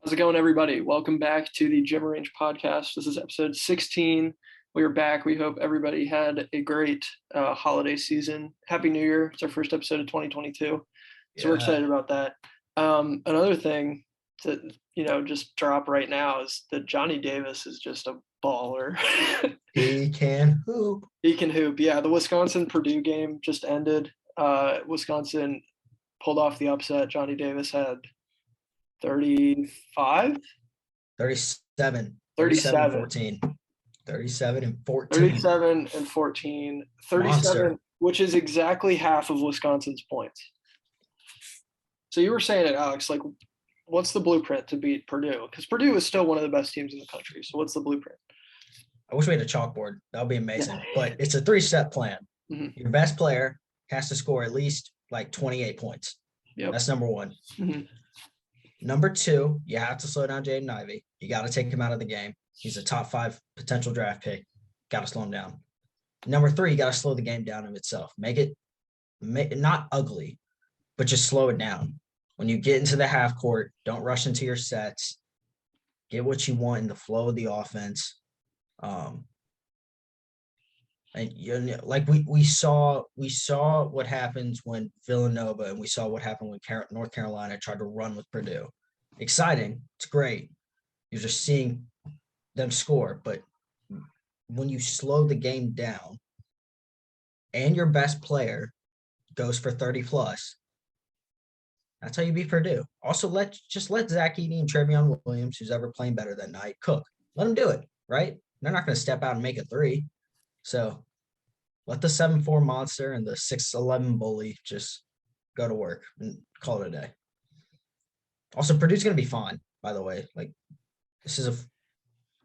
How's it going, everybody? Welcome back to the Gym Range podcast. This is episode 16. We are back. We hope everybody had a great holiday season. Happy New Year. It's our first episode of 2022. So we're excited about that. Another thing to, just drop right now is that Johnny Davis is just a baller. He can hoop. He can hoop. Yeah, the Wisconsin-Purdue game just ended. Wisconsin pulled off the upset. Johnny Davis had 37 and 14. 37, which is exactly half of Wisconsin's points. So you were saying it, Alex, like, what's the blueprint to beat Purdue? Because Purdue is still one of the best teams in the country. So what's the blueprint? I wish we had a chalkboard. That would be amazing. But it's a 3-step plan. Mm-hmm. Your best player has to score at least like 28 points. Yep. That's number one. Mm-hmm. Number two, you have to slow down Jaden Ivey. You got to take him out of the game. He's a top 5 potential draft pick. Got to slow him down. Number three, you got to slow the game down of itself. Make it not ugly, but just slow it down. When you get into the half court, don't rush into your sets. Get what you want in the flow of the offense. And like we saw what happens when Villanova, and we saw what happened when North Carolina tried to run with Purdue. Exciting, it's great. You're just seeing them score, but when you slow the game down, and your best player goes for 30 plus, that's how you beat Purdue. Also, let Zach Edey and Trevion Williams, who's ever playing better that night, cook. Let them do it, right? They're not going to step out and make a three. So let the 7'4" monster and the 6'11" bully just go to work and call it a day. Also, Purdue's going to be fine, by the way. Like,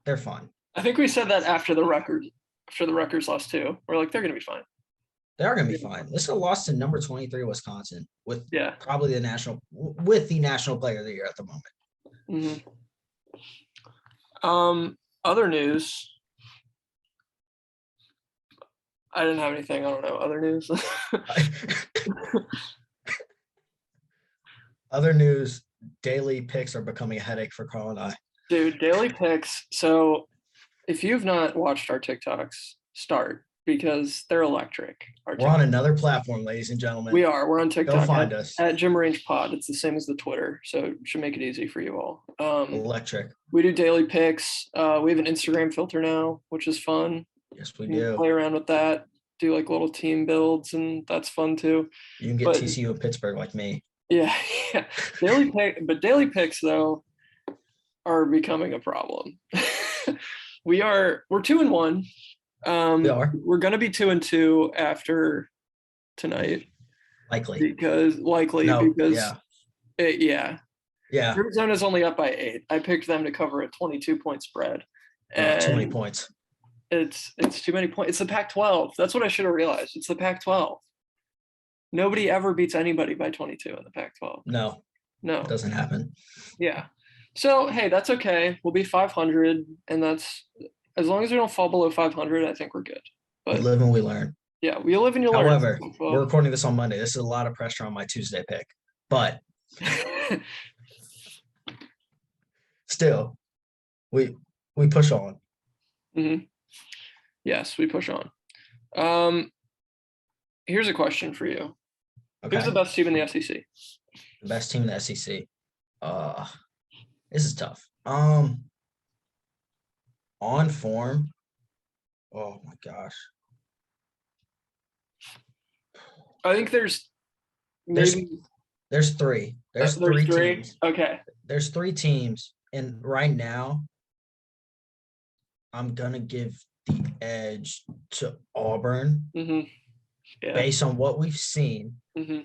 they're fine. I think we said that after the Rutgers lost too. We're like, they're going to be fine. They are going to be fine. This is a loss to number 23 Wisconsin with probably the national player of the year at the moment. Mm-hmm. Other news. I didn't have anything. I don't know. Other news. Other news. Daily picks are becoming a headache for Carl and I. Dude, daily picks. So if you've not watched our TikToks, start, because they're electric. We're on another platform, ladies and gentlemen. We are. We're on TikTok. Go find us. At Gym Range Pod. It's the same as the Twitter, so it should make it easy for you all. Electric. We do daily picks. We have an Instagram filter now, which is fun. Yes, we do. Play around with that. Do like little team builds, and that's fun too. You can get TCU in Pittsburgh like me. Yeah. Daily picks though are becoming a problem. We're 2-1. We are. We're gonna be 2-2 after tonight. Because Arizona's only up by 8. I picked them to cover a 22-point spread. And too many points. It's too many points. It's the Pac-12. That's what I should have realized. It's the Pac-12. Nobody ever beats anybody by 22 in the Pac-12. No, it doesn't happen. Yeah. So, hey, that's okay. We'll be 500, and that's as long as we don't fall below 500, I think we're good. But we live and we learn. Yeah, we live and you learn. However, we're recording this on Monday. This is a lot of pressure on my Tuesday pick, but still, we push on. Mm-hmm. Yes, we push on. Here's a question for you. Okay. Who's the best team in the SEC? The best team in the SEC. This is tough. On form. Oh my gosh. I think there's three. There's three teams. Okay. There's 3 teams, and right now, I'm gonna give the edge to Auburn, based on what we've seen. Mm-hmm.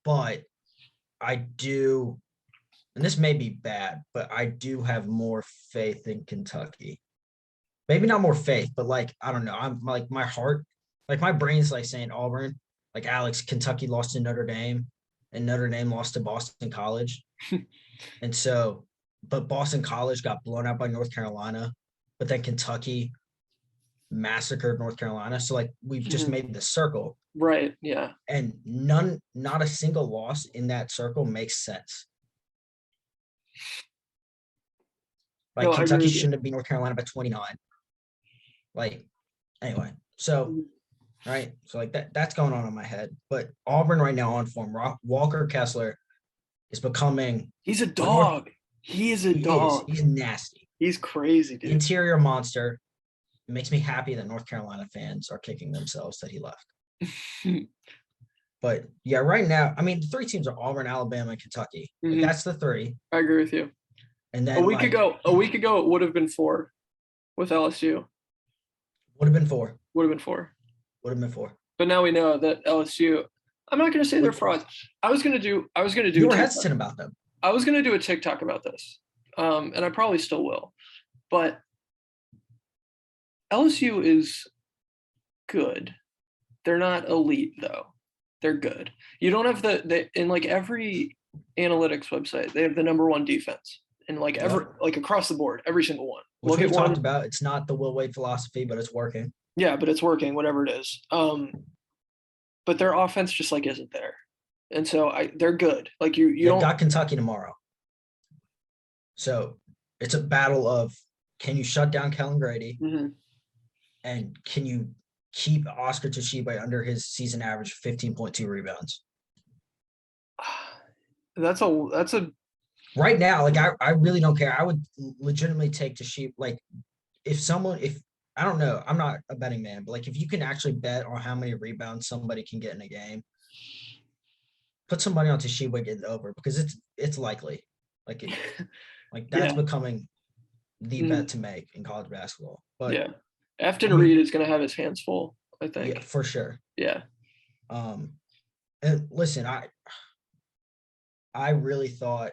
But I do, and this may be bad, but I do have more faith in Kentucky. Maybe not more faith, but like, I don't know. I'm like, my heart, like my brain's like saying Auburn. Like, Alex, Kentucky lost to Notre Dame, and Notre Dame lost to Boston College. And so, but Boston College got blown out by North Carolina, but then Kentucky massacred North Carolina. So, like, we've just made the circle. Right, yeah. And not a single loss in that circle makes sense. Like No, I agree Kentucky with you. shouldn't have beat North Carolina by 29. Like, anyway, so right, so like that's going on in my head. But Auburn right now on form. Walker Kessler is becoming He's a what North. dog. He is a He is. dog. He's nasty. He's crazy, dude. Interior monster. It makes me happy that North Carolina fans are kicking themselves that he left. But yeah, right now, I mean, the three teams are Auburn, Alabama, and Kentucky. Like, that's the three. I agree with you. And then a week ago, it would have been 4 with LSU. Would have been 4. Would have been 4. Would have been 4. But now we know that LSU. I'm not going to say they're frauds. I was going to do. You were hesitant about them. I was going to do a TikTok about this, and I probably still will. But LSU is good. They're not elite though. They're good. You don't have in like every analytics website, they have the number 1 defense. And like like across the board, every single one. Which we've talked about. It's not the Will Wade philosophy, but it's working. Yeah, but it's working, whatever it is. But their offense just like isn't there. And so they're good. Like you don't got Kentucky tomorrow. So it's a battle of, can you shut down Kellen Grady? And can you keep Oscar Tshiebwe under his season average 15.2 rebounds? That's a right now, like I really don't care. I would legitimately take Tshiebwe. Like if I don't know, I'm not a betting man, but like if you can actually bet on how many rebounds somebody can get in a game, put somebody on Tshiebwe getting over, because it's likely. Like that's becoming the bet to make in college basketball. But yeah, Afton Reed is going to have his hands full, I think. Yeah, for sure. Yeah. And listen, I really thought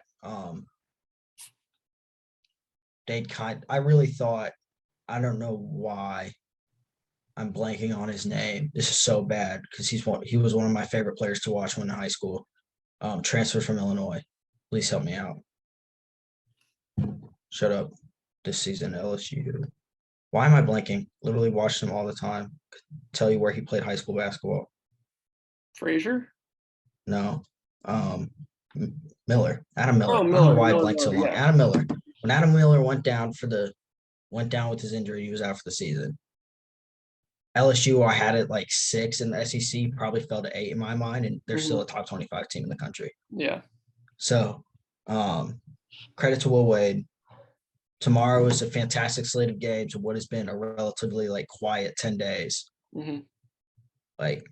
I don't know why I'm blanking on his name. This is so bad because he was one of my favorite players to watch when in high school. Transferred from Illinois. Please help me out. Shut up. This season at LSU. Why am I blanking? Literally watched him all the time. Tell you where he played high school basketball. Frazier? No. Miller. Adam Miller. Oh, Miller. I don't know why I blanked so long. Yeah. Adam Miller. When Adam Miller went down with his injury, he was out for the season. LSU, I had it like 6 in the SEC, probably fell to 8 in my mind, and they're still a top 25 team in the country. Yeah. So, credit to Will Wade. Tomorrow is a fantastic slate of games of what has been a relatively like quiet 10 days. Like,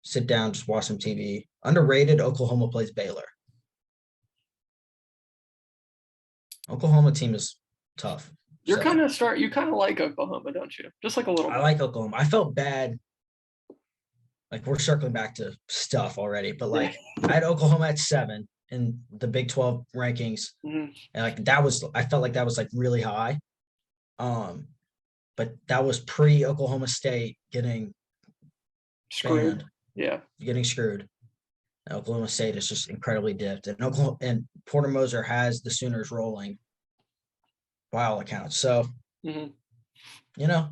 sit down, just watch some TV. Underrated, Oklahoma plays Baylor. Oklahoma team is tough. You kind of like Oklahoma, don't you? Just like a little bit. I like Oklahoma. I felt bad. Like, we're circling back to stuff already, but like I had Oklahoma at 7 in the Big 12 rankings. And like I felt like that was like really high. But that was pre-Oklahoma State getting screwed. Getting screwed. And Oklahoma State is just incredibly dipped. And Porter Moser has the Sooners rolling by all accounts. So, Yeah.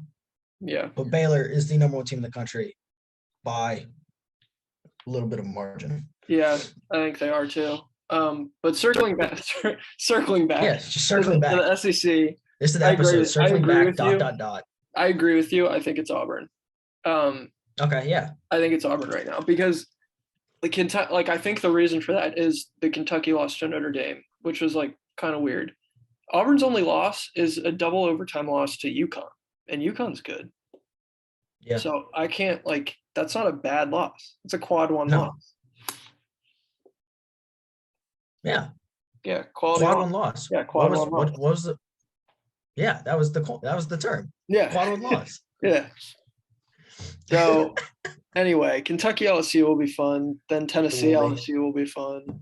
But Baylor is the number 1 team in the country by a little bit of margin. Yeah, I think they are too. But circling back. Yeah, just circling back. To the SEC. This is the episode. Circling back. ... I agree with you. I think it's Auburn. Okay, yeah. I think it's Auburn right now because the Kentucky. Like, I think the reason for that is the Kentucky lost to Notre Dame, which was like kind of weird. Auburn's only loss is a double overtime loss to UConn, and UConn's good. Yeah. So I can't that's not a bad loss. It's a quad 1 loss. Yeah. Yeah. Quad 1 loss. Yeah. Quad 1 loss. What was the? Yeah, that was the term. Yeah. Quad 1 loss. Yeah. So anyway, Kentucky LSU will be fun. Then Tennessee LSU will be fun.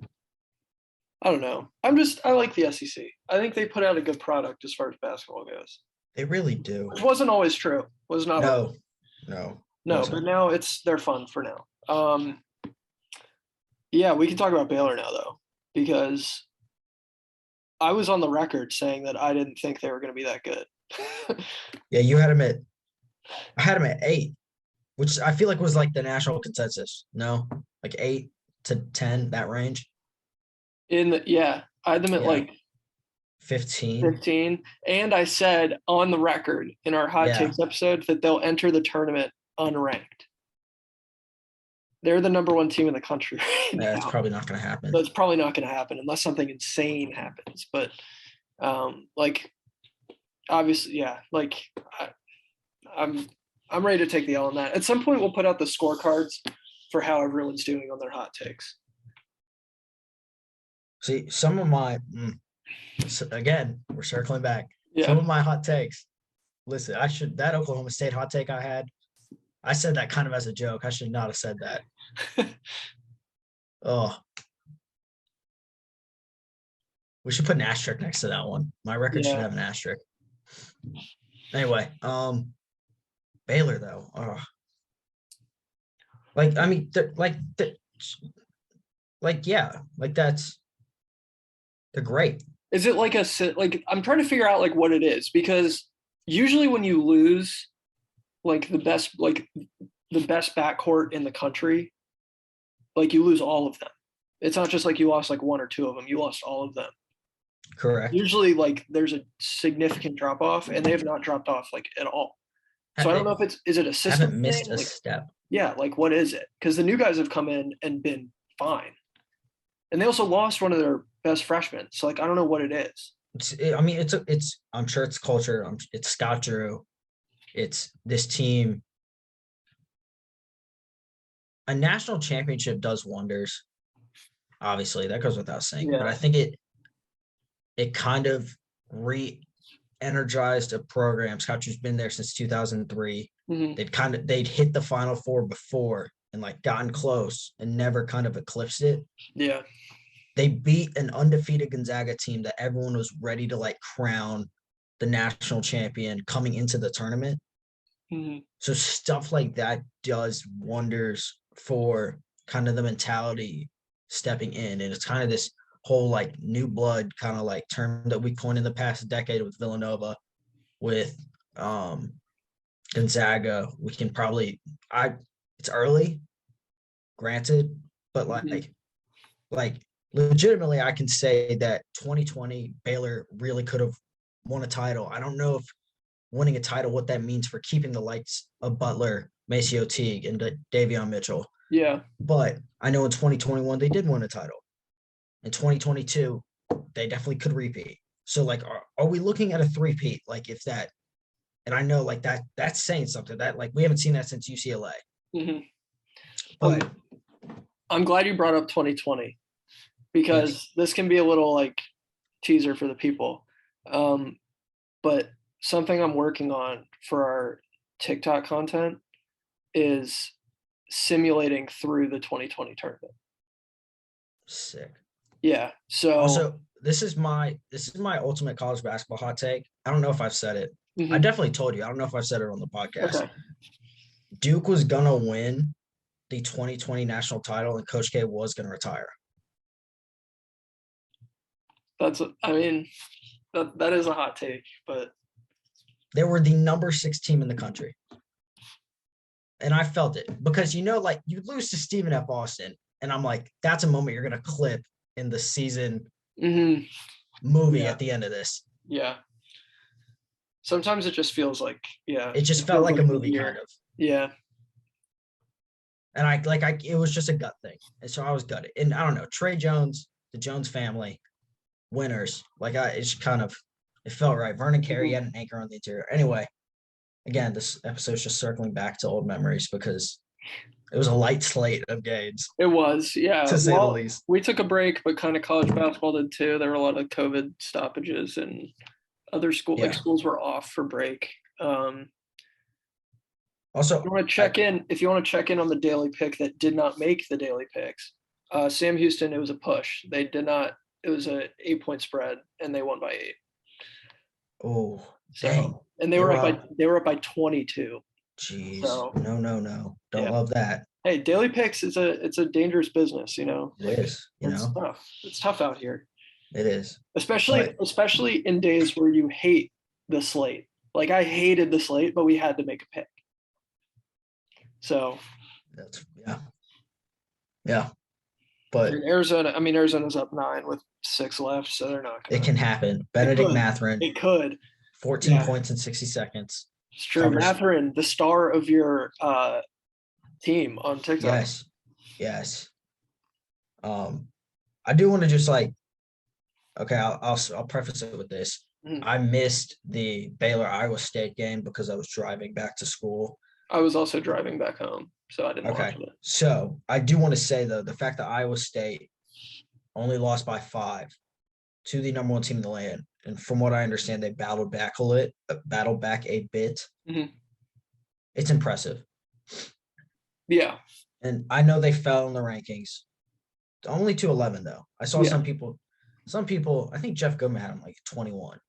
I don't know. I like the SEC. I think they put out a good product as far as basketball goes. They really do. Which wasn't always true. Was not. No. But now they're fun for now. Yeah, we can talk about Baylor now though, because I was on the record saying that I didn't think they were going to be that good. Yeah, you had them I had them at 8, which I feel like was like the national consensus. No, like 8 to 10, that range. Yeah, I had them at like 15. 15. And I said on the record in our hot takes episode that they'll enter the tournament unranked. They're the number one team in the country right now. That's probably not going to happen. That's probably not going to happen unless something insane happens. But like obviously, yeah, like I'm ready to take the L on that. At some point, we'll put out the scorecards for how everyone's doing on their hot takes. See, some of my again, we're circling back. Yeah. Some of my hot takes. Listen, that Oklahoma State hot take I said that kind of as a joke. I should not have said that. Oh. We should put an asterisk next to that one. My record should have an asterisk. Anyway, Baylor though. Oh. Like, I mean, they're great. Is it like I'm trying to figure out like what it is, because usually when you lose like the best backcourt in the country, like you lose all of them. It's not just like you lost like one or two of them, you lost all of them. Correct. Usually like there's a significant drop off, and they have not dropped off like at all. So I don't know if is it a system? Haven't missed a like, step. Yeah, like what is it? Because the new guys have come in and been fine. And they also lost one of their best freshmen. So like I don't know what it is. I'm sure it's culture. It's Scott Drew. It's this team. A national championship does wonders. Obviously, that goes without saying. Yeah. But I think it kind of re-energized a program. Scott Drew's been there since 2003. Mm-hmm. They'd hit the Final Four before and like gotten close and never kind of eclipsed it. Yeah. They beat an undefeated Gonzaga team that everyone was ready to like crown the national champion coming into the tournament. Mm-hmm. So stuff like that does wonders for kind of the mentality stepping in. And it's kind of this whole like new blood kind of like term that we coined in the past decade with Villanova, with Gonzaga. We can probably it's early, granted, but like legitimately I can say that 2020 Baylor really could have won a title. I don't know if winning a title, what that means for keeping the lights of Butler, Maceo Teague, and Davion Mitchell. Yeah. But I know in 2021 they did win a title. In 2022, they definitely could repeat. So like, are we looking at a three-peat? Like if that, and I know like that's saying something that like we haven't seen that since UCLA. Mm-hmm. But I'm glad you brought up 2020, because this can be a little like teaser for the people. But something I'm working on for our TikTok content is simulating through the 2020 tournament. Sick. Yeah. So also, this is my ultimate college basketball hot take. I don't know if I've said it. Mm-hmm. I definitely told you. I don't know if I've said it on the podcast. Okay. Duke was gonna win the 2020 national title, and Coach K was gonna retire. That is a hot take, but they were the number 6 team in the country. And I felt it because, like you lose to Stephen F. Austin, and I'm like, that's a moment you're going to clip in the season movie at the end of this. Yeah. Sometimes it just feels like, it just felt like a movie kind of. Yeah. And it was just a gut thing. And so I was gutted. And I don't know, Trey Jones, the Jones family, winners. It felt right. Vernon Carey had an anchor on the interior. Anyway, again, this episode's just circling back to old memories because it was a light slate of games. It was, yeah. To say the least. We took a break, but kind of college basketball did too. There were a lot of COVID stoppages, and other schools were off for break. Also, if you want to check in on the daily pick that did not make the daily picks, Sam Houston, it was a push. They did not. It was a 8-point spread, and they won by 8. Oh, dang! And they were up by 22. Jeez, so, no, don't love that. Hey, daily picks it's a dangerous business, It is, It's tough. It's tough out here. It is, especially in days where you hate the slate. Like I hated the slate, but we had to make a pick. So yeah. but Arizona's up 9 with 6 left, so they're not it gonna. can happen. Benedict Mathurin, It could. 14 points in 60 seconds. It's true. Mathurin, the star of your team on TikTok. Yes. I do want to just okay, I'll preface it with this. I missed the Baylor Iowa State game because I was driving back to school. I was also driving back home, so I didn't watch it. So I do want to say, though, the fact that Iowa State only lost by 5 to the number 1 team in the land, and from what I understand, they battled back a bit. Mm-hmm. It's impressive. Yeah. And I know they fell in the rankings. Only to 11, though. I saw some people, I think Jeff Goodman had them 21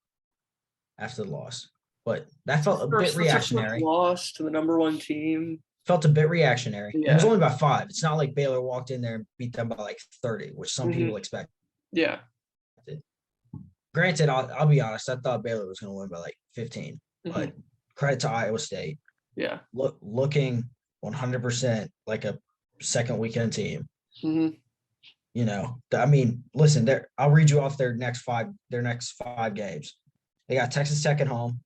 after the loss. But that felt a bit reactionary. Loss to the number 1 team. Felt a bit reactionary. Yeah. It was only by 5. It's not like Baylor walked in there and beat them by 30, which some people expect. Yeah. Granted, I'll be honest, I thought Baylor was going to win by 15. But credit to Iowa State. Yeah. Looking 100% like a second weekend team. Listen, I'll read you off their next 5 games. They got Texas Tech at home,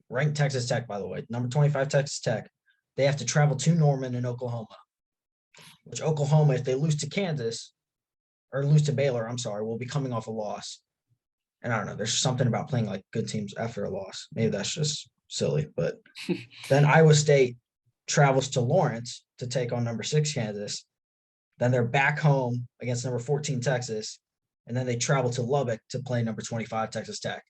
ranked Texas Tech, by the way, number 25 Texas Tech. They have to travel to Norman in Oklahoma, which Oklahoma, if they lose to Kansas or lose to Baylor, will be coming off a loss. And I don't know, there's something about playing good teams after a loss. Maybe that's just silly, but then Iowa State travels to Lawrence to take on number 6 Kansas. Then they're back home against number 14 Texas, and then they travel to Lubbock to play number 25 Texas Tech.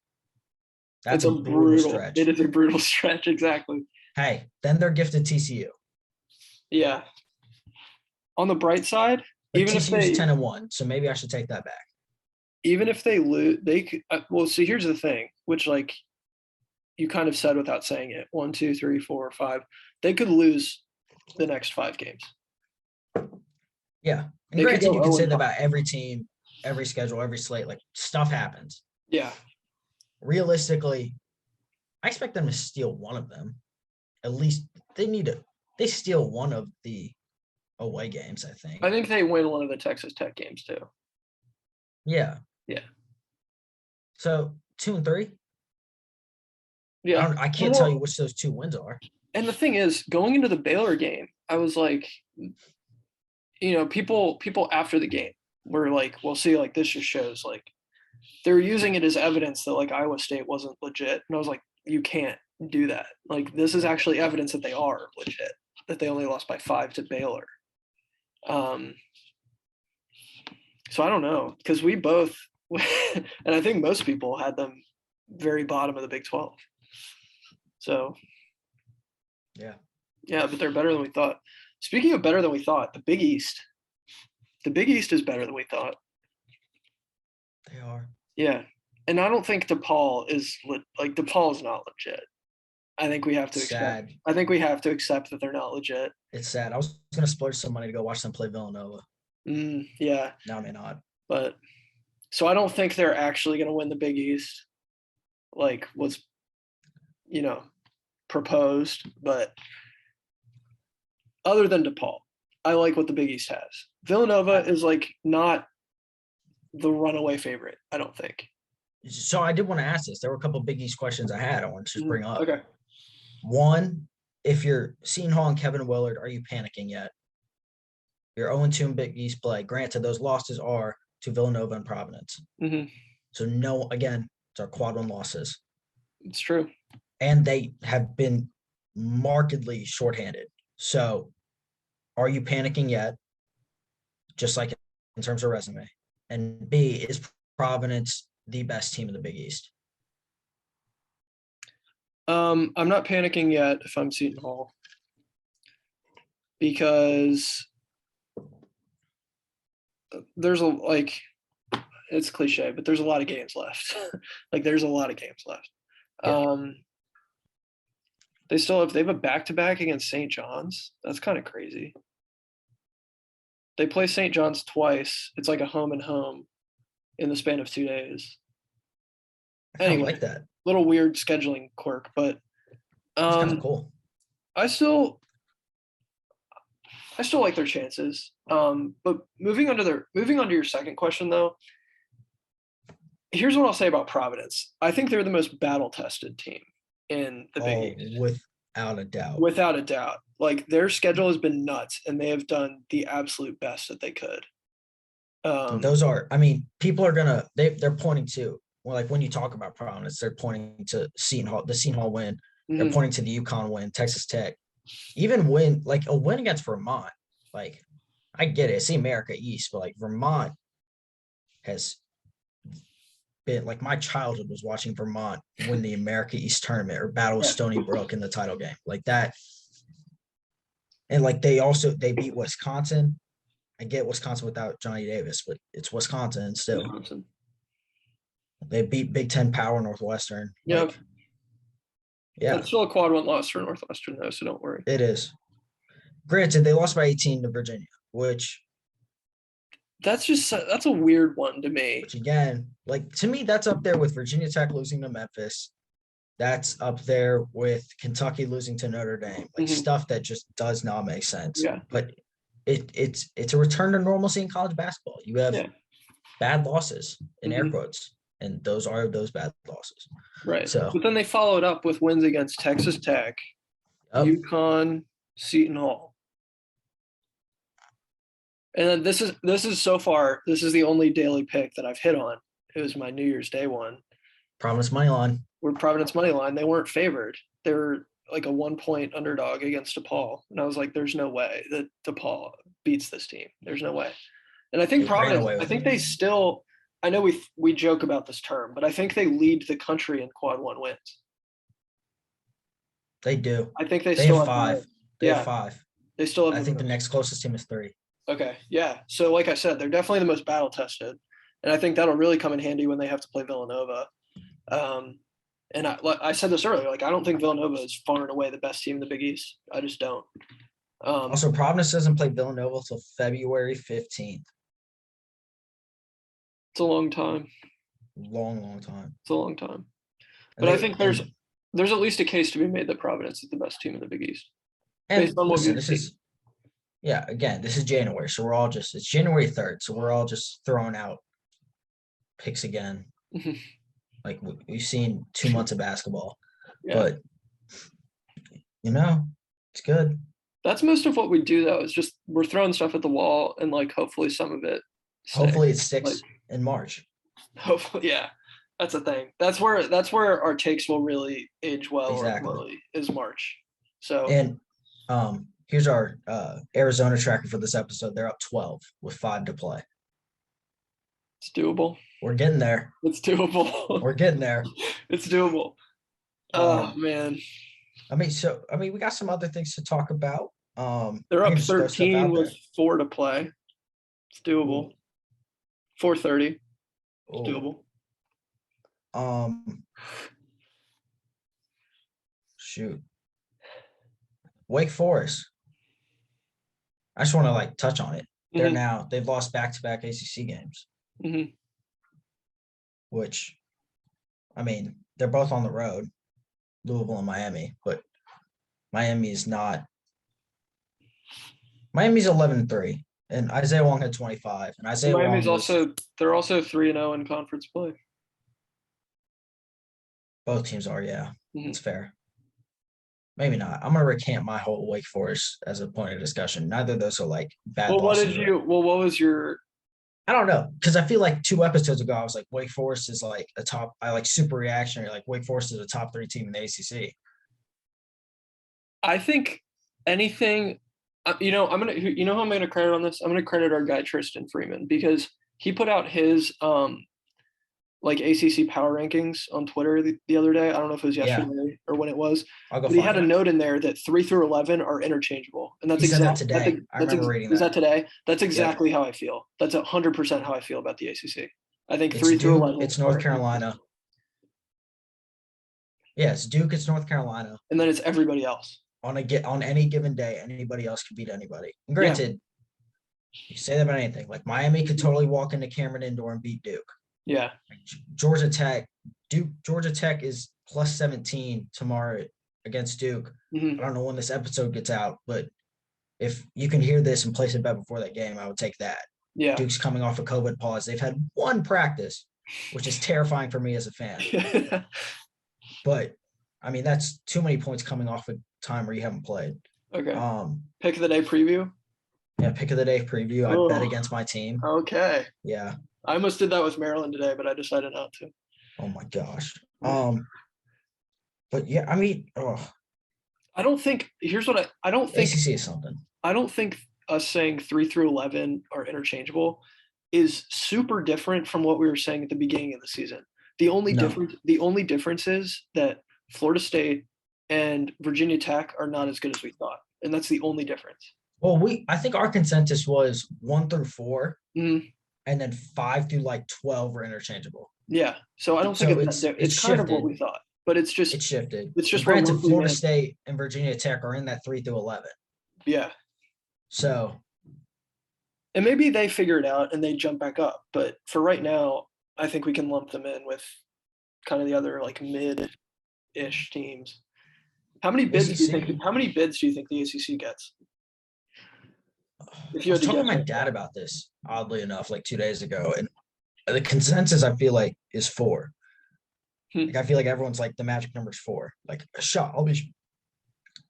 That's a brutal stretch. It is a brutal stretch, exactly. Hey, then they're gifted TCU. Yeah. On the bright side, even TCU's if they 10-1, so maybe I should take that back. Even if they lose, they could. So here's the thing, which you kind of said without saying it. 1, 2, 3, 4, 5. They could lose the next 5 games. Yeah. And granted, you can say that about every team, every schedule, every slate. Stuff happens. Yeah. Realistically, I expect them to steal one of them. At least they steal one of the away games, I think. I think they win one of the Texas Tech games too. Yeah. Yeah. So 2 and 3? Yeah. I can't tell you which those 2 wins are. And the thing is, going into the Baylor game, I was people after the game were we'll see, this just shows they're using it as evidence that Iowa State wasn't legit. And I was you can't do that. This is actually evidence that they are legit, that they only lost by 5 to Baylor. So I don't know, because we both, and I think most people had them very bottom of the Big 12. So. Yeah. Yeah, but they're better than we thought. Speaking of better than we thought, the Big East. The Big East is better than we thought. They are. Yeah. And I don't think DePaul is DePaul is not legit. I think we have to accept. I think we have to accept that they're not legit. It's sad. I was going to splurge some money to go watch them play Villanova. Yeah. Now I may not. But so I don't think they're actually going to win the Big East, was, proposed. But other than DePaul, I like what the Big East has. Villanova is not the runaway favorite, I don't think. So I did want to ask this. There were a couple of Big East questions I had. I want to just bring up. Okay. One, if you're Seton Hall and Kevin Willard, are you panicking yet? You're 0-2 in Big East play. Granted, those losses are to Villanova and Providence. So no, again, it's our quad 1 losses. It's true. And they have been markedly shorthanded. So are you panicking yet? Just in terms of resume. And B, is Providence the best team in the Big East? I'm not panicking yet if I'm Seton Hall, because there's it's cliche, but there's a lot of games left. There's a lot of games left. Yeah. They have a back-to-back against St. John's. That's kind of crazy. They play St. John's twice. It's a home and home in the span of 2 days. Anyway, I like that. Little weird scheduling quirk, but it's kind of cool. I still like their chances. But moving on to your second question though, here's what I'll say about Providence. I think they're the most battle tested team in the Big East. Without a doubt. Without a doubt. Like their schedule has been nuts and they have done the absolute best that they could. People are they're pointing to, well, like when you talk about Providence, they're pointing to the Seton Hall win. Mm-hmm. They're pointing to the UConn win, Texas Tech, even a win against Vermont. Like, I get it. It's the America East, but like Vermont has been like my childhood was watching Vermont win the America East tournament or battle with Stony Brook in the title game, like that. And like they beat Wisconsin. I get Wisconsin without Johnny Davis, but it's Wisconsin still. Wisconsin. They beat Big Ten power Northwestern. Yep. Yeah. It's still a quad one loss for Northwestern though, so don't worry. It is. Granted, they lost by 18 to Virginia, which that's a weird one to me. Which again, like to me, that's up there with Virginia Tech losing to Memphis. That's up there with Kentucky losing to Notre Dame. Like stuff that just does not make sense. Yeah. But it's a return to normalcy in college basketball. You have bad losses in air quotes, and those are those bad losses. Right. So, but then they followed up with wins against Texas Tech, UConn, Seton Hall. And then this is so far, this is the only daily pick that I've hit on. It was my New Year's Day one. Providence money line. We're Providence money line. They weren't favored. They were like a 1-point underdog against DePaul. And I was like, there's no way that DePaul beats this team. There's no way. And I think Providence, I think they still, I know we joke about this term, but I think they lead the country in quad one wins. They do. I think they still have 5. They have 5. They still have. I think the next closest team is 3. Okay. Yeah. So like I said, they're definitely the most battle tested. And I think that'll really come in handy when they have to play Villanova. And I said this earlier, like I don't think Villanova is far and away the best team in the Big East. I just don't. Also, Providence doesn't play Villanova until February 15th. It's a long time. Long time. It's a long time. But I think there's at least a case to be made that Providence is the best team in the Big East. And based on what this is, again, this is January, so it's January 3rd, so we're all just throwing out picks again. Like we've seen 2 months of basketball, but it's good. That's most of what we do though. Is just we're throwing stuff at the wall and like hopefully some of it sticks. Hopefully it sticks in March. Hopefully, yeah, that's a thing. That's where our takes will really age well. Exactly. Is March. So and here's our Arizona tracker for this episode. They're up 12 with 5 to play. It's doable. We're getting there. It's doable. We're getting there. It's doable. Oh man. We got some other things to talk about. They're up 13 with 4 to play. It's doable. 4:30. It's doable. Shoot. Wake Forest. I just want to touch on it. They've lost back-to-back ACC games. Which, they're both on the road, Louisville and Miami, but Miami's 11-3, and Isaiah Wong had 25, and Isaiah Miami's they're also 3-0 in conference play. Both teams are, it's fair. Maybe not. I'm gonna recant my whole Wake Forest as a point of discussion. Neither of those are bad. Well, what was your? I don't know, because I feel like 2 episodes ago I was like Wake Forest is a top. I super reactionary. Wake Forest is a top 3 team in the ACC. I think anything. I'm gonna. Who I'm gonna credit on this? I'm gonna credit our guy Tristan Freeman because he put out his ACC power rankings on Twitter the other day. I don't know if it was yesterday or when it was. But he had a note in there that 3 through 11 are interchangeable, and that's exactly today. I remember reading that. Is that today? That's exactly how I feel. That's 100% how I feel about the ACC. I think 3 through 11. It's North Carolina. Yeah, it's Duke. It's North Carolina, and then it's everybody else. On any given day, anybody else can beat anybody. And granted, you say that about anything. Miami could totally walk into Cameron Indoor and beat Duke. Yeah. Georgia Tech is plus 17 tomorrow against Duke. I don't know when this episode gets out, but if you can hear this and place a bet before that game, I would take that. Yeah. Duke's coming off a COVID pause. They've had one practice, which is terrifying for me as a fan. But, I mean, that's too many points coming off a time where you haven't played. Okay. Pick of the day preview? Yeah, pick of the day preview. I bet against my team. Okay. Yeah. I almost did that with Maryland today, but I decided not to. Oh, my gosh. But, yeah, I mean, I don't think – here's what I don't think – ACC is something. I don't think us saying 3 through 11 are interchangeable is super different from what we were saying at the beginning of the season. The only difference is that Florida State and Virginia Tech are not as good as we thought, and that's the only difference. Well, I think our consensus was 1 through 4, and then 5 through 12 are interchangeable. Yeah, so I don't think it's kind of what we thought, but it's shifted. It's just granted, Florida State and Virginia Tech are in that 3 through 11. Yeah. So, and maybe they figure it out and they jump back up, but for right now, I think we can lump them in with kind of the other mid-ish teams. How many bids do you think the ACC gets? I was talking to my dad about this, oddly enough, 2 days ago, and the consensus I feel like is 4. I feel like everyone's the magic number is 4. I'll be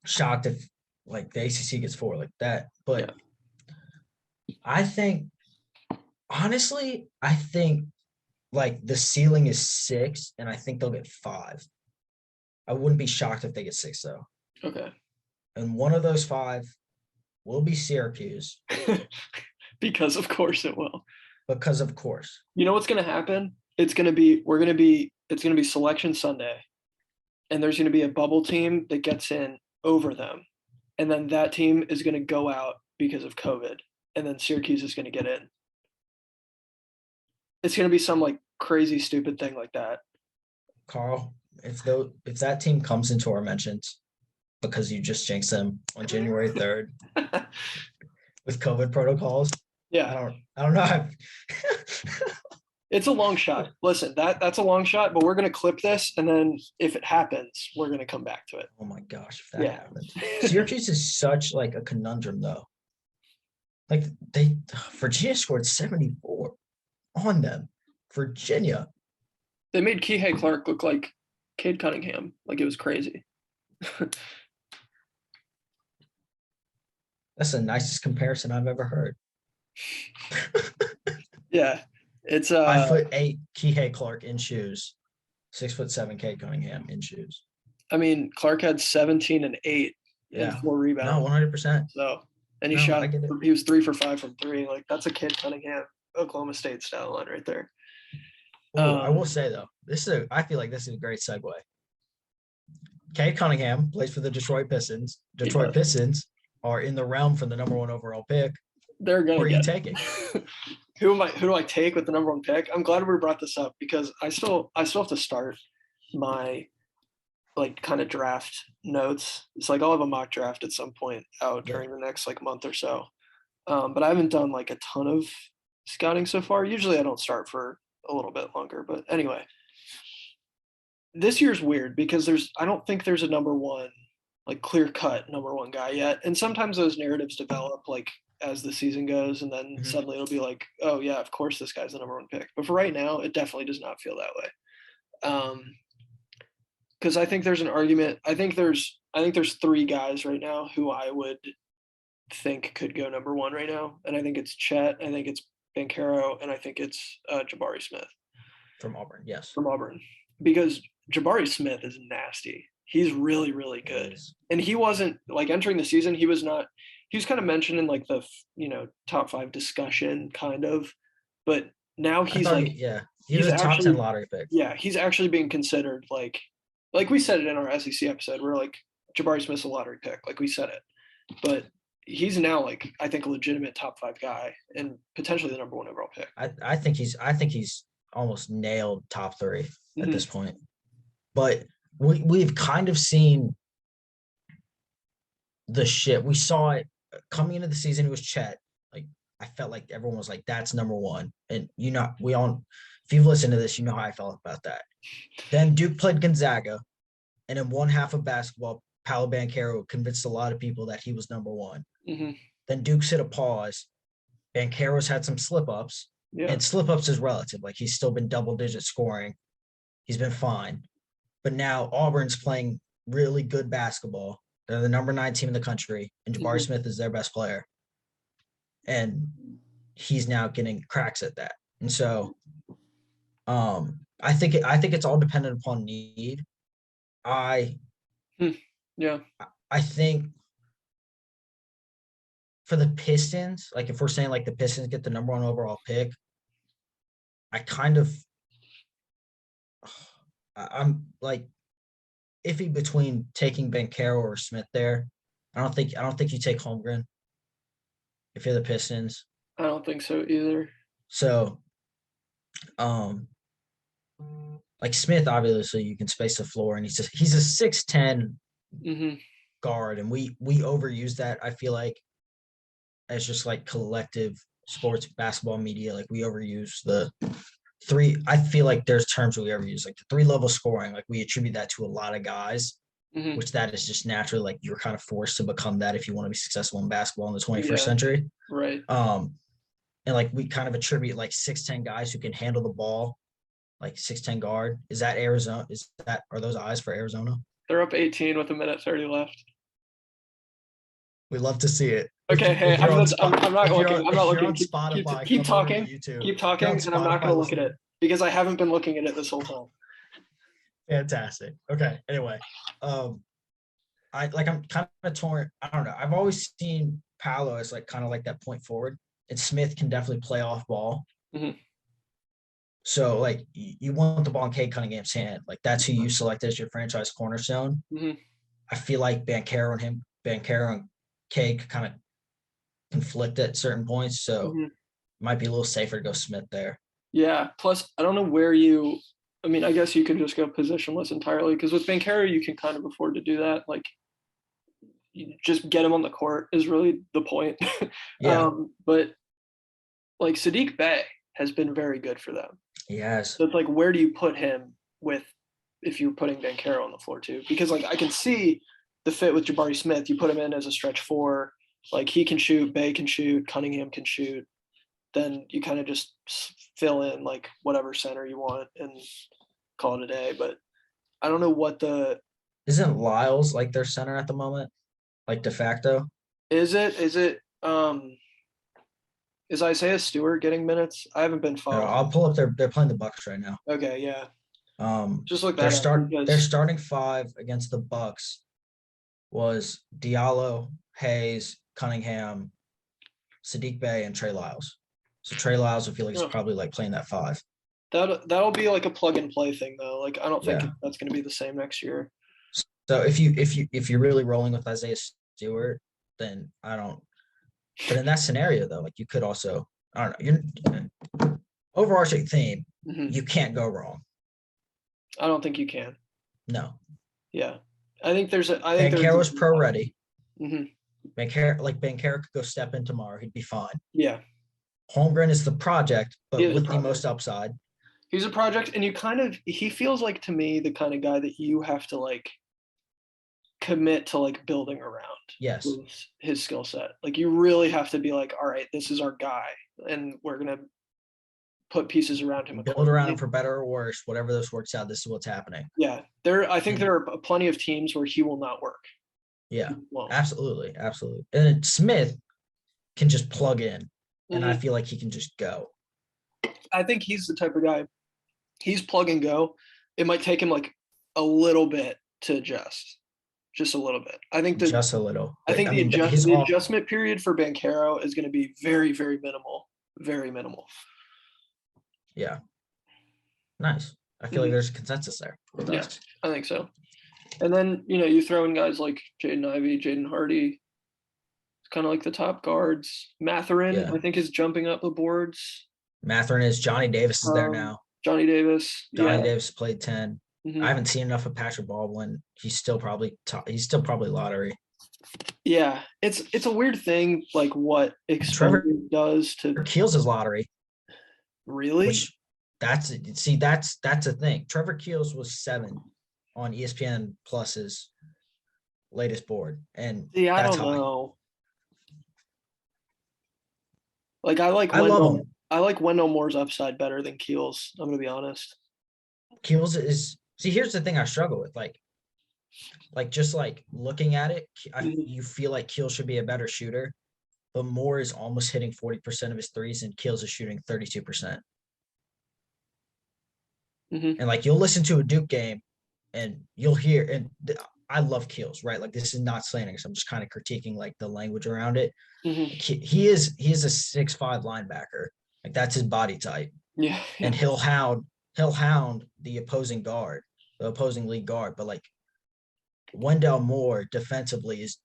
shocked if the ACC gets 4 like that. But yeah. I think the ceiling is 6, and I think they'll get 5. I wouldn't be shocked if they get 6 though. Okay. And one of those 5 will be Syracuse. Because of course it will. Because of course. You know what's going to happen? It's going to be Selection Sunday, and there's going to be a bubble team that gets in over them, and then that team is going to go out because of COVID, and then Syracuse is going to get in. It's going to be some crazy stupid thing like that. Carl, if that team comes into our mentions because you just jinxed them on January 3rd with COVID protocols. Yeah. I don't know. It's a long shot. Listen, that's a long shot, but we're going to clip this, and then if it happens, we're going to come back to it. Oh my gosh, if that happens. Syracuse is such a conundrum though. Virginia scored 74 on them. Virginia. They made Kihei Clark look like Cade Cunningham. It was crazy. That's the nicest comparison I've ever heard. Yeah. It's 5'8" Kihei Clark in shoes. 6'7" Cade Cunningham in shoes. I mean, Clark had 17 and 8 and 4 rebounds. No, 100%. So, and he was 3 for 5 from 3. That's a Cade Cunningham, Oklahoma State style line right there. I will say though, I feel like this is a great segue. Cade Cunningham plays for the Detroit Pistons. Detroit Pistons are in the realm for the number 1 overall pick. They're going to get. Who are you taking? Who do I take with the number 1 pick? I'm glad we brought this up because I still have to start my kind of draft notes. It's I'll have a mock draft at some point out during the next month or so. But I haven't done a ton of scouting so far. Usually I don't start for a little bit longer, but anyway. This year's weird because I don't think there's a number 1 clear-cut number 1 guy yet. And sometimes those narratives develop as the season goes, and then suddenly it'll be oh yeah, of course this guy's the number 1 pick. But for right now, it definitely does not feel that way. Because I think there's an argument. I think there's 3 guys right now who I would think could go number 1 right now, and I think it's Chet, I think it's Banchero, and I think it's Jabari Smith from Auburn. Yes, from Auburn, because Jabari Smith is nasty. He's really, really good. And he wasn't entering the season. He was not. He was kind of mentioned in the top 5 discussion kind of, but now he's he was a top 10 lottery pick. Yeah, he's actually being considered like we said it in our SEC episode. We're Jabari Smith's a lottery pick, we said it, but he's now I think a legitimate top 5 guy and potentially the number 1 overall pick. I think he's almost nailed top 3 at this point, but we've kind of seen the shit. We saw it coming into the season. It was Chet. I felt like everyone was that's number 1. And if you've listened to this, you know how I felt about that. Then Duke played Gonzaga, and in one half of basketball, Paolo Banchero convinced a lot of people that he was number 1. Then Duke's hit a pause. Banchero's had some slip-ups. Yeah. And slip-ups is relative. Like, he's still been double-digit scoring. He's been fine. But now Auburn's playing really good basketball. They're the number 9 team in the country, and Jabari Smith is their best player. And he's now getting cracks at that. And so I think it's all dependent upon need. I think for the Pistons, like if we're saying like the Pistons get the number 1 overall pick, I'm like iffy between taking Banchero or Smith there. I don't think you take Holmgren if you're the Pistons. I don't think so either. So, like Smith, obviously you can space the floor, and he's a 6'10" guard, and we overuse that. I feel like as just like collective sports basketball media, like we overuse the 3. I feel like there's terms we overuse, like the 3-level scoring. Like we attribute that to a lot of guys, which that is just naturally like you're kind of forced to become that if you want to be successful in basketball in the 21st century. Right. And like we kind of attribute like 6'10" guys who can handle the ball, like 6'10" guard. Is that Arizona? Are those eyes for Arizona? They're up 18 with 1:30 left. We love to see it. Okay, hey, I'm not looking. I'm not looking. Spotify, keep talking. Keep talking, and I'm not going to look at it because I haven't been looking at it this whole time. Fantastic. Okay. Anyway, I'm kind of torn. I don't know. I've always seen Paolo as like kind of like that point forward, and Smith can definitely play off ball. So like you want the ball in Cade Cunningham's hand. Like that's who you select as your franchise cornerstone. I feel like Banchero and Cade could kind of conflict at certain points, so it might be a little safer to go Smith there. Yeah. Plus, I don't know where I mean, I guess you could just go positionless entirely because with Banchero, you can kind of afford to do that. Like, you just get him on the court is really the point. Yeah. But like Saddiq Bey has been very good for them. Yes. So it's like, where do you put him if you're putting Banchero on the floor too? Because like I can see the fit with Jabari Smith. You put him in as a stretch 4. Like he can shoot, Bey can shoot, Cunningham can shoot. Then you kind of just fill in like whatever center you want and call it a day. But I don't know what isn't Lyles like their center at the moment, like de facto? Is Isaiah Stewart getting minutes? I haven't been following. I'll pull up they're playing the Bucks right now. Okay, yeah. Just look that up. Their starting 5 against the Bucks was Diallo, Hayes, Cunningham, Saddiq Bey, and Trey Lyles. So Trey Lyles, I feel like, is probably like playing that 5. That'll be like a plug and play thing though. Like I don't think that's going to be the same next year. So if you're really rolling with Isaiah Stewart, then I don't. But in that scenario though, like you could also, I don't know. You're overarching theme. You can't go wrong. I don't think you can. No. Yeah, I think Banchero's pro ready. Banchero could go step in tomorrow. He'd be fine. Yeah. Holmgren is the project, but with the most upside. He's a project, and he feels like to me the kind of guy that you have to like commit to like building around. Yes. With his skill set. Like you really have to be like, all right, this is our guy, and we're gonna put pieces around him. Build around him for better or worse, whatever this works out. This is what's happening. Yeah, I think there are plenty of teams where he will not work. Yeah, absolutely. And Smith can just plug in, and I feel like he can just go. I think he's the type of guy. He's plug and go. It might take him like a little bit to adjust, just a little bit. I think just a little. I think the adjustment period for Banchero is going to be very, very minimal. Very minimal. Yeah. Nice. I feel like there's a consensus there. Yeah, I think so. And then, you throw in guys like Jaden Ivey, Jaden Hardy. It's kind of like the top guards. Mathurin, I think, is jumping up the boards. Mathurin is. Johnny Davis is there now. Johnny Davis. Johnny Davis played 10. I haven't seen enough of Patrick Baldwin. He's still probably lottery. Yeah, it's a weird thing, like what exposure does to. Trevor Keels is lottery. Really? That's a thing. Trevor Keels was 7 on ESPN Plus's latest board, and I don't know. Like I like I love Wendell. him. I like Wendell Moore's upside better than Keel's. I'm gonna be honest. Keels is see. Here's the thing I struggle with. Just like looking at it, Mhm. you feel like Keel should be a better shooter, but Moore is almost hitting 40% of his threes, and Keels is shooting 32%. Mhm. And like you'll listen to a Duke game, and you'll hear, and I love Keels, right? Like this is not slanting, so I'm just kind of critiquing like the language around it. Mhm. Like, he is a 6'5" linebacker, like that's his body type, Yeah. and Yeah. he'll hound the opposing guard, the opposing league guard, but like Wendell Moore defensively is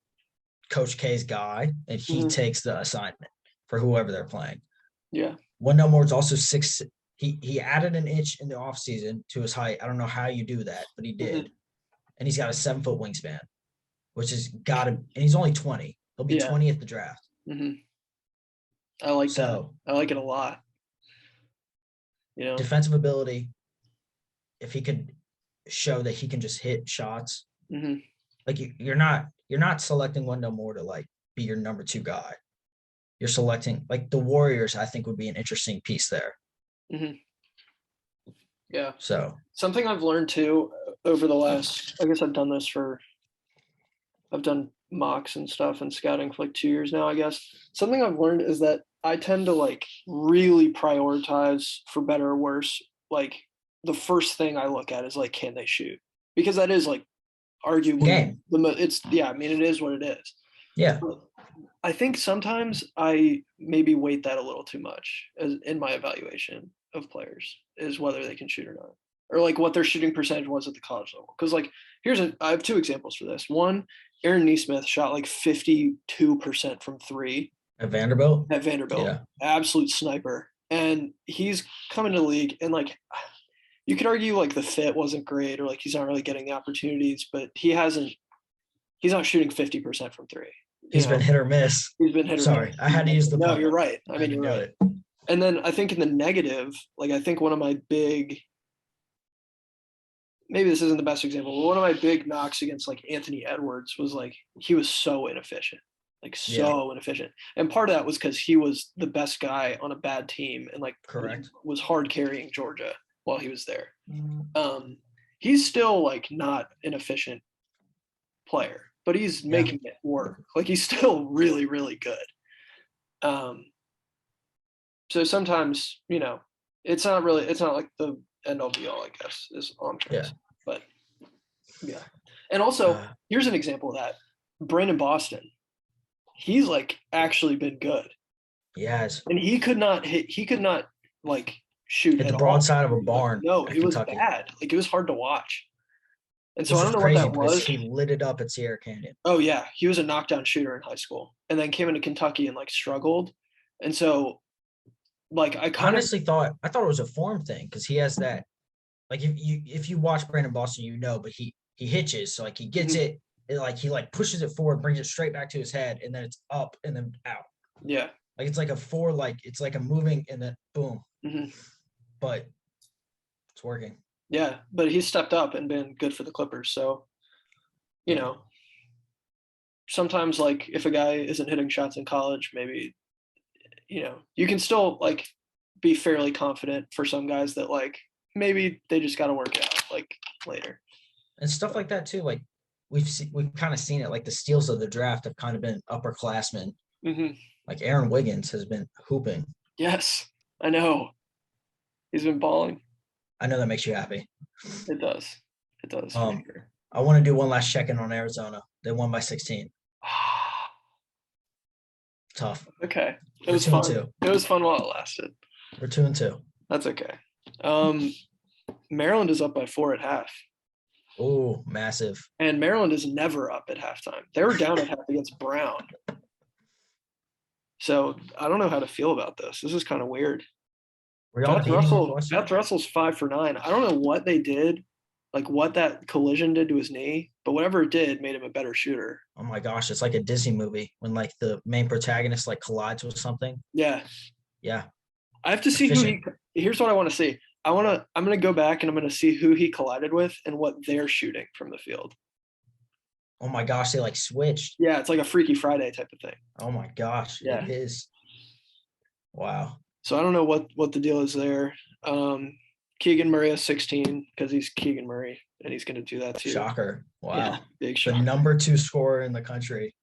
Coach K's guy, and he Mhm. takes the assignment for whoever they're playing. Yeah. Wendell Moore's also 6. He added an inch in the offseason to his height. I don't know how you do that, but he Mhm. did. And he's got a 7-foot wingspan, which has got him. And he's only 20. He'll be Yeah. 20 at the draft. Mhm. I like that. So I like it a lot. You know. defensive ability, if he could show that he can just hit shots, Mhm. like you're not selecting Wendell Moore to like be your number 2 guy. You're selecting like the Warriors. I think would be an interesting piece there. Mhm. Yeah. So Something I've learned too over the last. I guess I've done this for. I've done mocks and stuff and scouting for like 2 years now. I guess something I've learned is that I tend to like really prioritize, for better or worse, like the first thing I look at is like, can they shoot? Because that is like arguably game, it's yeah. I mean, it is what it is. yeah, I think sometimes I maybe weight that a little too much as in my evaluation of players is whether they can shoot or not, or like what their shooting percentage was at the college level. Because like I have 2 examples for this. One, Aaron Nesmith shot like 52% from three at Vanderbilt, at Vanderbilt, yeah, absolute sniper, and he's coming to the league and like. You could argue like the fit wasn't great or like he's not really getting the opportunities, but he's not shooting 50% from three. You he's been know, hit or miss. he's been hit or miss. Sorry, I had to use the No, pun. you're right. I I mean, had to you're do right. it. And then I think in the negative, like I think one of my big, maybe this isn't the best example, but one of my big knocks against like Anthony Edwards was like he was so inefficient, like Yeah, so inefficient. And part of that was because he was the best guy on a bad team and like correct. was hard carrying Georgia while he was there. Um, he's still like not an efficient player, but he's Yeah, making it work. Like he's still really, really good. Um, so sometimes, it's not like the end all be all, I guess, is all I'm trying to yeah. say. But yeah. And also, here's an example of that. Brandon Boston, he's like actually been good. Yes, And he could not like shoot hit the at all. broadside of a barn No, at it was Kentucky, bad. Like it was hard to watch. And so which I was don't know what crazy that because was. he lit it up at Sierra Canyon. Oh yeah, he was a knockdown shooter in high school, and then came into Kentucky and like struggled. And so, like, I thought it was a form thing because he has that. Like if you watch Brandon Boston, but he hitches, so like he gets Mhm. like he like pushes it forward, brings it straight back to his head, and then it's up and then out. Yeah. Like it's like a four, like it's like a moving and then boom, Hmm. but it's working. Yeah, but he's stepped up and been good for the Clippers. So, you Yeah. know, sometimes like if a guy isn't hitting shots in college, maybe you can still like be fairly confident for some guys that like maybe they just got to work it out like later. And stuff like that too. Like we've kind of seen it. Like the steals of the draft have kind of been upperclassmen. Hmm. Like Aaron Wiggins has been hooping. Yes, I know. He's been balling. I know that makes you happy. It does. It does for Um, sure. I want to do one last check in on Arizona. They won by 16. Tough. Okay. It We're was 2 and fun. 2. It was fun while it lasted. We're 2 and 2. That's okay. Maryland is up by 4 at half. Oh, massive. And Maryland is never up at halftime. They were down at half against Brown. So I don't know how to feel about this. This is kind of weird. Were y'all beating Northwestern? Beth Russell's 5 for 9. I don't know what they did, like what that collision did to his knee, but whatever it did made him a better shooter. Oh my gosh, it's like a Disney movie when like the main protagonist like collides with something. Yeah. Yeah. I have to see here's what I want to see. I'm gonna go back and I'm gonna see who he collided with and what they're shooting from the field. Oh my gosh, they like switched. Yeah, it's like a Freaky Friday type of thing. Oh my gosh, Yeah. it is. Wow. So I don't know what the deal is there. Keegan Murray has 16 because he's Keegan Murray, and he's going to do that too. Shocker. Wow. Yeah, big The shocker. number 2 scorer in the country.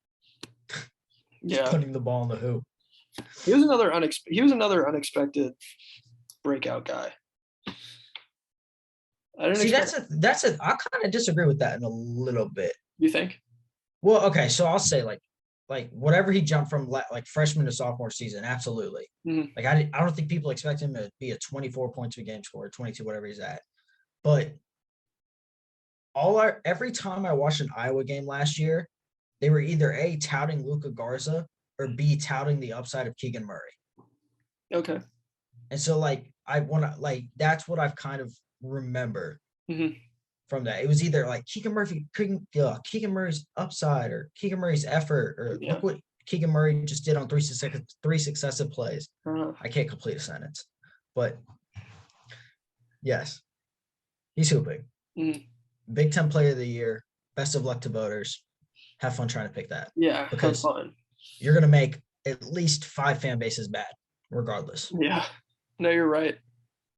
Yeah. Putting the ball in the hoop. He was another unexpected breakout guy. I kind of disagree with that in a little bit. You think? Well, okay, so I'll say like whatever he jumped from like freshman to sophomore season, absolutely. Mm-hmm. Like I don't think people expect him to be a 24 points a game scorer, 22, whatever he's at. But every time I watched an Iowa game last year, they were either A, touting Luka Garza, or B, touting the upside of Keegan Murray. Okay. And so like that's what I've kind of remember from that. It was either like Keegan Murray's upside or Keegan Murray's effort or look what Keegan Murray just did on three successive plays. I can't complete a sentence, but yes, he's hooping. Big Ten Player of the Year. Best of luck to voters. Have fun trying to pick that. Yeah, because fun. You're gonna make at least 5 fan bases bad, regardless. Yeah, no, you're right.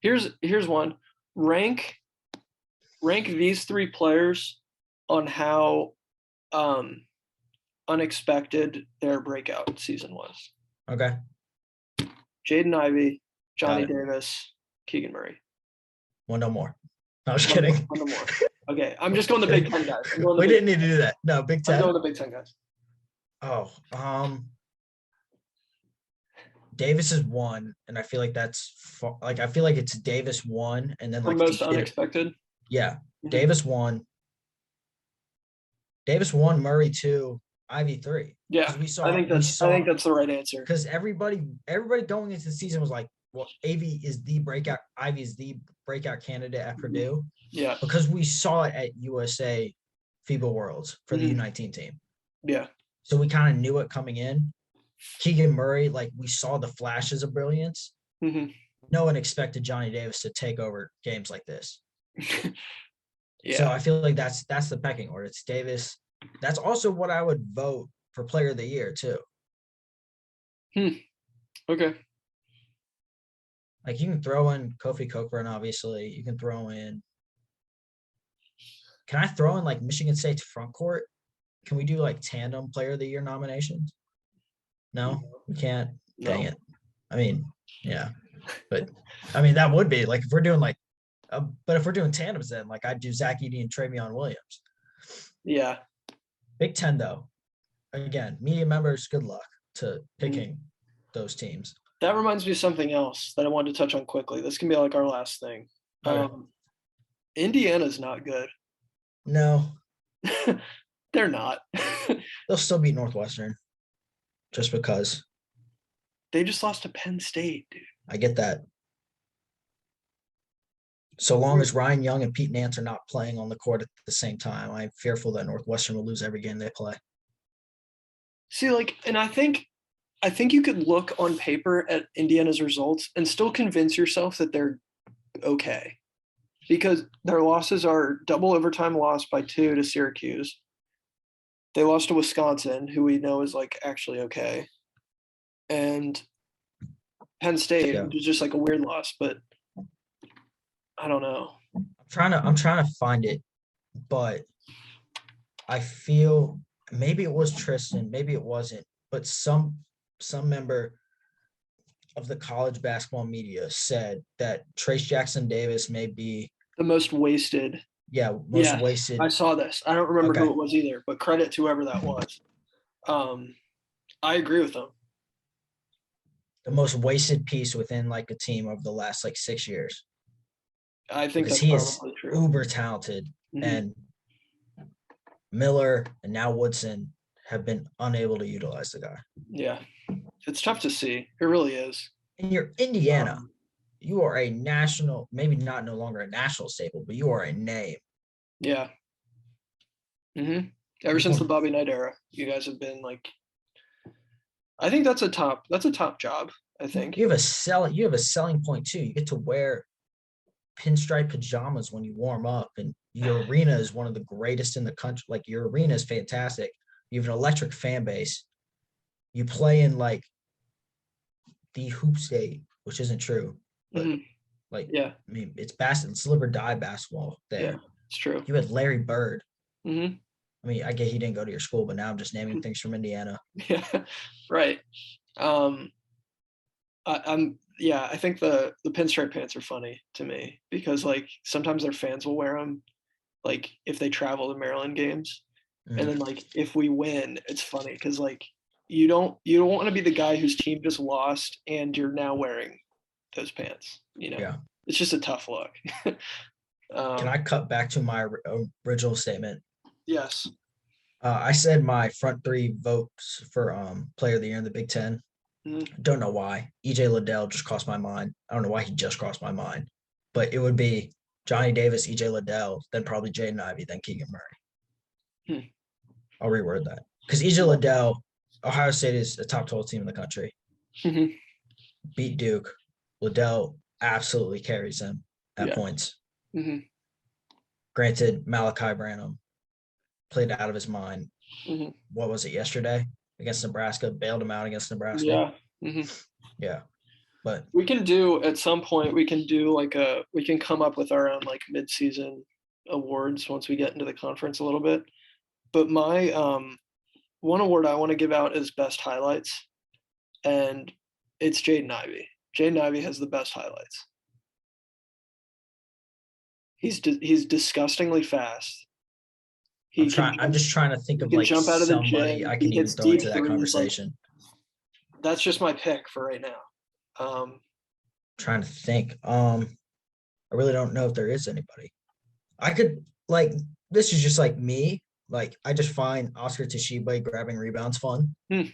Here's one. Rank these 3 players on how unexpected their breakout season was. Okay. Jaden Ivey, Johnny Davis, Keegan Murray. One no more. No, I was kidding. One no more. Okay, I'm just going the Big Ten guys. We didn't need to do that. No, Big Ten. I'm going the Big Ten guys. Oh, Davis is 1, and I feel like I feel like it's Davis 1, and then like most unexpected. Yeah, Davis 1. Davis 1, Murray 2, Ivy 3. Yeah, I think that's the right answer. Because everybody going into the season was like, well, Ivy is the breakout candidate at Purdue. Yeah, because we saw it at USA FIBA Worlds for the U19 team. Yeah. So we kind of knew it coming in. Keegan Murray, like we saw the flashes of brilliance. No one expected Johnny Davis to take over games like this. Yeah. So I feel like that's the pecking order. It's Davis. That's also what I would vote for Player of the Year too. Okay. Like you can throw in Kofi Cockburn, obviously. You can throw in. Can I throw in like Michigan State's front court? Can we do like tandem Player of the Year nominations? No, we can't. No. Dang it. I mean, yeah, but I mean that would be like if we're doing like, but if we're doing tandems, then like I'd do Zach Edey and Travion Williams. Yeah. Big Ten though. Again, media members, good luck to picking those teams. That reminds me of something else that I wanted to touch on quickly. This can be like our last thing. Indiana's not good. No. They're not. They'll still beat Northwestern just because. They just lost to Penn State, dude. I get that. So long as Ryan Young and Pete Nance are not playing on the court at the same time, I'm fearful that Northwestern will lose every game they play. See, like, and I think you could look on paper at Indiana's results and still convince yourself that they're okay. Because their losses are double overtime loss by 2 to Syracuse. They lost to Wisconsin, who we know is like actually okay. And Penn State, which is just like a weird loss, but I don't know. I'm trying to find it, but I feel maybe it was Tristan, maybe it wasn't, but some member of the college basketball media said that Trace Jackson Davis may be the most wasted. Yeah, wasted. I saw this. I don't remember who it was either, but credit to whoever that was. I agree with them. The most wasted piece within like a team over the last like 6 years. I think because that's probably true. Uber talented, and Miller and now Woodson have been unable to utilize the guy. Yeah, it's tough to see. It really is. And you're Indiana. You are a national, maybe not no longer a national staple, but you are a name. Yeah. Ever since the Bobby Knight era, you guys have been like. I think that's a top job. I think you have a selling point too. You get to wear pinstripe pajamas when you warm up, and your arena is one of the greatest in the country. Like your arena is fantastic. You have an electric fan base. You play in like the hoop state, which isn't true, but like, Yeah. I mean, it's live or die basketball there. Yeah, it's true. You had Larry Bird. Mm-hmm. I mean, I get he didn't go to your school, but now I'm just naming things from Indiana. Yeah, right. I think the pinstripe pants are funny to me because like sometimes their fans will wear them, like if they travel to Maryland games, and then like if we win, it's funny because like you don't want to be the guy whose team just lost and you're now wearing those pants. Yeah. It's just a tough look. Can I cut back to my original statement? Yes. I said my front three votes for player of the year in the Big Ten. Don't know why. EJ Liddell just crossed my mind. I don't know why he just crossed my mind, but it would be Johnny Davis, EJ Liddell, then probably Jaden Ivey, then Keegan Murray. I'll reword that because EJ Liddell, Ohio State is a top 12 team in the country. Beat Duke. Liddell absolutely carries them at points. Granted, Malachi Branham played out of his mind. What was it yesterday against Nebraska? Bailed him out against Nebraska. Yeah. Yeah. But we can do at some point. We can come up with our own like mid-season awards once we get into the conference a little bit. But my one award I want to give out is best highlights, and it's Jaden Ivey. Jaden Ivey has the best highlights. He's disgustingly fast. I'm just trying to think of like jump out of somebody I can even throw into that conversation. Like, that's just my pick for right now. Trying to think. I really don't know if there is anybody. I could like this is just like me. Like I just find Oscar Tshiebwe grabbing rebounds fun. Like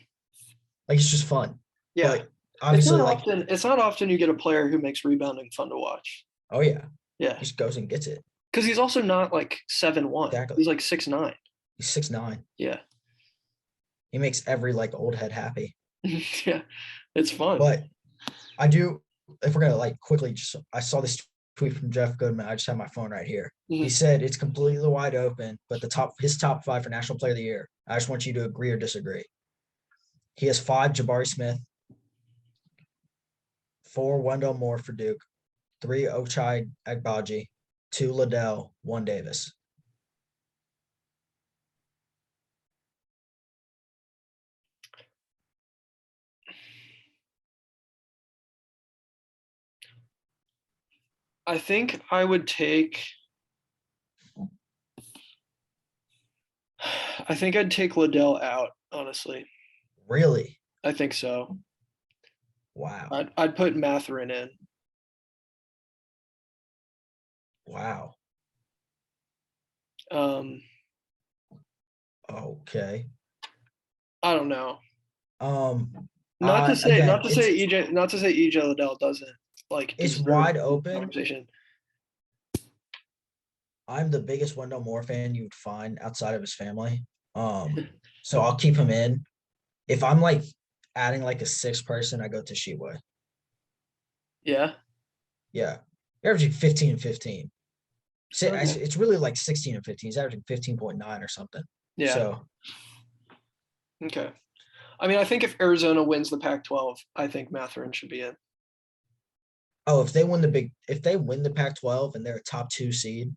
it's just fun. Yeah. But obviously, it's not often you get a player who makes rebounding fun to watch. Oh yeah. Yeah. He just goes and gets it. Because he's also not like 7'1". Exactly. He's like 6'9". He's 6'9". Yeah. He makes every like old head happy. Yeah. It's fun. But I do, if we're gonna like quickly I saw this tweet from Jeff Goodman. I just have my phone right here. He said it's completely wide open, but his top 5 for National Player of the Year. I just want you to agree or disagree. He has 5 Jabari Smith, 4 Wendell Moore for Duke, 3 Ochai Agbaji, 2 Liddell, 1 Davis. I think I would take. I think I'd take Liddell out, honestly. Really? I think so. Wow. I'd put Mathurin in. Wow. Okay. I don't know. Not to say EJ Liddell doesn't like. It's wide open. Conversation. I'm the biggest Wendell Moore fan you would find outside of his family. So I'll keep him in. If I'm like adding like a 6th person, I go to Tshiebwe. Yeah. Yeah. You're averaging 15 and 15. So it's really like 16 and 15. He's averaging 15.9 or something. Yeah. So. Okay. I mean, I think if Arizona wins the Pac-12, I think Mathurin should be in. Oh, if they win the Pac-12 and they're a top 2 seed.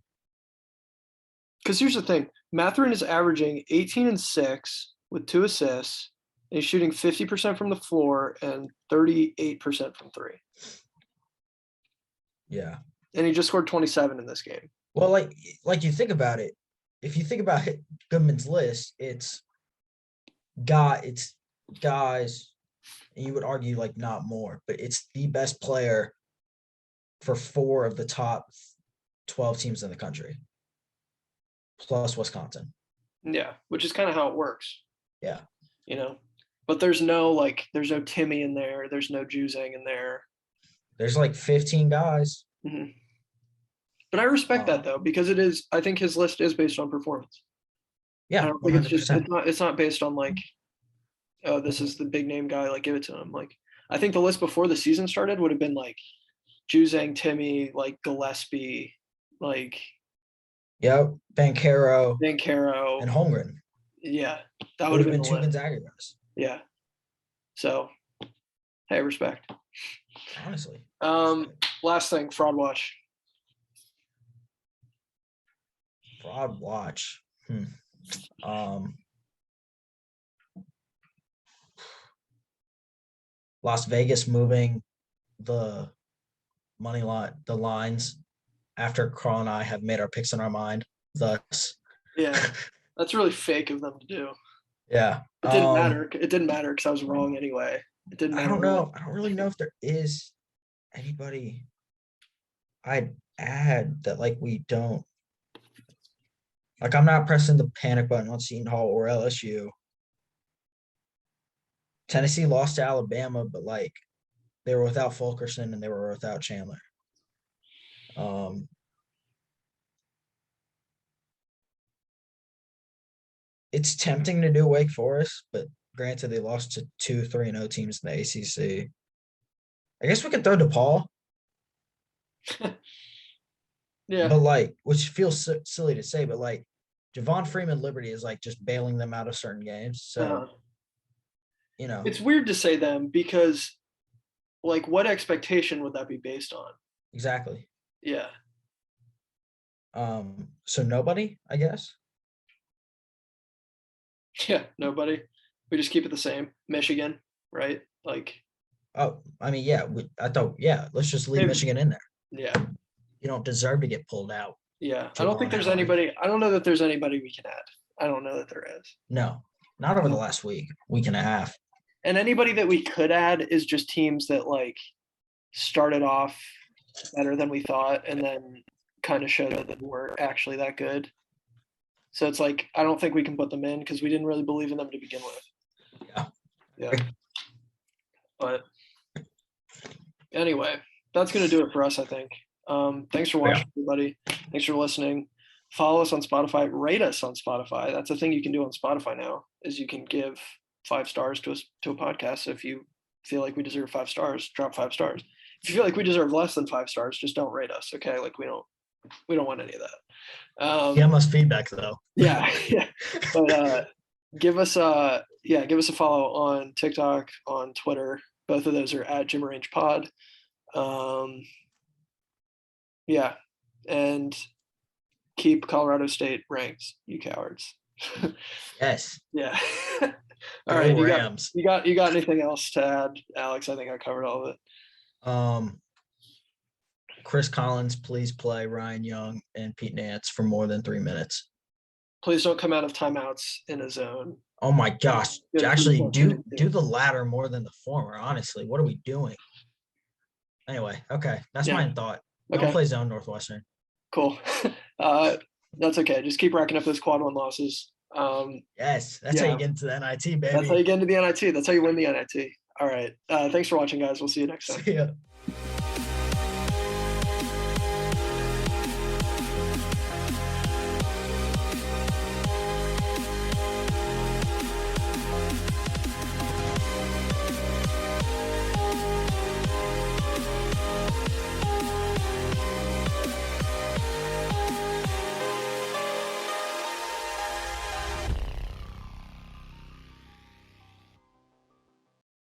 Because here's the thing. Mathurin is averaging 18 and 6 with 2 assists. And he's shooting 50% from the floor and 38% from 3. Yeah. And he just scored 27 in this game. Well, like you think about it, if you think about it, Goodman's list, it's guys, and you would argue like not more, but it's the best player for 4 of the top 12 teams in the country, plus Wisconsin. Yeah, which is kind of how it works. Yeah. But there's no Timmy in there. There's no Juzang in there. There's like 15 guys. Mm-hmm. But I respect that though, because I think his list is based on performance. Yeah. I don't think it's not based on like, oh, this is the big name guy, like give it to him. Like I think the list before the season started would have been like Juzang, Timmy, like Gillespie, like Banchero, and Holmgren. Yeah, that would have been 2 Gonzaga guys. Yeah. So Hey, respect. Honestly. Last thing, fraud watch. Fraud watch. Las Vegas moving the money line, the lines after Carl and I have made our picks in our mind. Thus, Yeah, that's really fake of them to do. yeah. It didn't matter. It didn't matter because I was wrong anyway. It didn't matter. I don't know. I don't really know if there is anybody I'd add that like we don't. Like I'm not pressing the panic button on Seton Hall or LSU. Tennessee lost to Alabama, but like they were without Fulkerson and they were without Chandler. It's tempting to do Wake Forest, but granted they lost to 2 3-0 teams in the ACC. I guess we could throw DePaul. Yeah. But like, which feels silly to say, but like Javon Freeman Liberty is like just bailing them out of certain games. So, it's weird to say them because like what expectation would that be based on? Exactly. Yeah. So nobody, I guess. Yeah, nobody. We just keep it the same. Michigan, right? Like. Oh, I mean, yeah. Let's just leave Michigan in there. Yeah. You don't deserve to get pulled out. Yeah, I don't think there's anybody. I don't know that there's anybody we can add. I don't know that there is. No, not over the last week and a half. And anybody that we could add is just teams that like started off better than we thought and then kind of showed that they weren't actually that good. So it's like I don't think we can put them in because we didn't really believe in them to begin with. Yeah. But anyway, that's going to do it for us, I think. Thanks for watching, everybody. Thanks for listening. Follow us on Spotify. Rate us on Spotify. That's a thing you can do on Spotify now, is you can give 5 stars to a podcast. So if you feel like we deserve 5 stars, drop 5 stars. If you feel like we deserve less than 5 stars, just don't rate us. Okay, like we don't want any of that. Give us feedback though. Yeah. But give us a follow on TikTok, on Twitter. Both of those are at JimRangePod. Yeah, and keep Colorado State ranked, you cowards. Yes. Yeah. All right, Rams. You got anything else to add, Alex? I think I covered all of it. Chris Collins, please play Ryan Young and Pete Nance for more than 3 minutes. Please don't come out of timeouts in a zone. Oh my gosh! Actually, do the latter more than the former. Honestly, what are we doing? Anyway, okay, that's my thought. Don't play zone Northwestern. Cool. That's okay. Just keep racking up those quad 1 losses. Yes, that's how you get into the NIT, baby. That's how you get into the NIT. That's how you win the NIT. All right. Thanks for watching, guys. We'll see you next time. See ya.